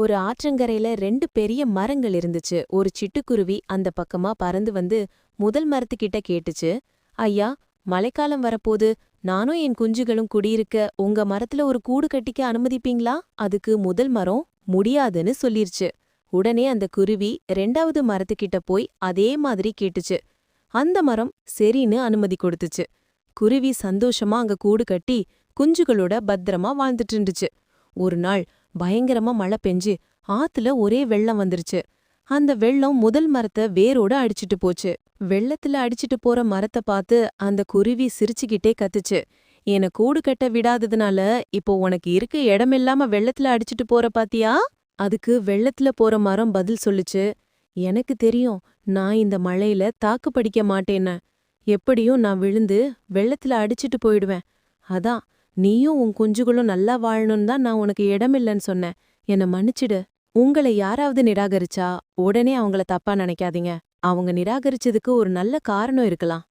ஒரு ஆற்றங்கரையில ரெண்டு பெரிய மரங்கள் இருந்துச்சு. ஒரு சிட்டுக்குருவி அந்த பக்கமா பறந்து வந்து முதல் மரத்துக்கிட்ட கேட்டுச்சு, ஐயா, மழைக்காலம் வரப்போது, நானும் என் குஞ்சுகளும் குடியிருக்க உங்க மரத்துல ஒரு கூடு கட்டிக்க அனுமதிப்பீங்களா? அதுக்கு முதல் மரம் முடியாதுன்னு சொல்லிருச்சு. உடனே அந்த குருவி ரெண்டாவது மரத்துக்கிட்ட போய் அதே மாதிரி கேட்டுச்சு. அந்த மரம் சரின்னு அனுமதி கொடுத்துச்சு. குருவி சந்தோஷமா அங்க கூடு கட்டி குஞ்சுகளோட பத்திரமா வாழ்ந்துட்டு இருந்துச்சு. ஒரு நாள் பயங்கரமா மழை பெஞ்சு ஆத்துல ஒரே வெள்ளம் வந்துருச்சு. அந்த வெள்ளம் முதல் மரத்தை வேரோட அடிச்சிட்டு போச்சு. வெள்ளத்துல அடிச்சிட்டு போற மரத்தை பார்த்து அந்த குருவி சிரிச்சுக்கிட்டே கத்துச்சு, என கூடு கட்ட விடாததுனால இப்போ உனக்கு இருக்க இடமில்லாம வெள்ளத்துல அடிச்சிட்டு போற பாத்தியா? அதுக்கு வெள்ளத்துல போற மரம் பதில் சொல்லுச்சு, எனக்கு தெரியும், நான் இந்த மழையில தாக்கு படிக்க மாட்டேன்னு. எப்படியும் நான் விழுந்து வெள்ளத்துல அடிச்சிட்டு போயிடுவேன். அதான் நீயும் உன் குஞ்சுகளும் நல்லா வாழணும்னு தான் நான் உனக்கு இடமில்லன்னு சொன்னேன். என்ன மன்னிச்சிடு. உங்களை யாராவது நிராகரிச்சா உடனே அவங்கள தப்பா நினைக்காதீங்க. அவங்க நிராகரிச்சதுக்கு ஒரு நல்ல காரணம் இருக்கலாம்.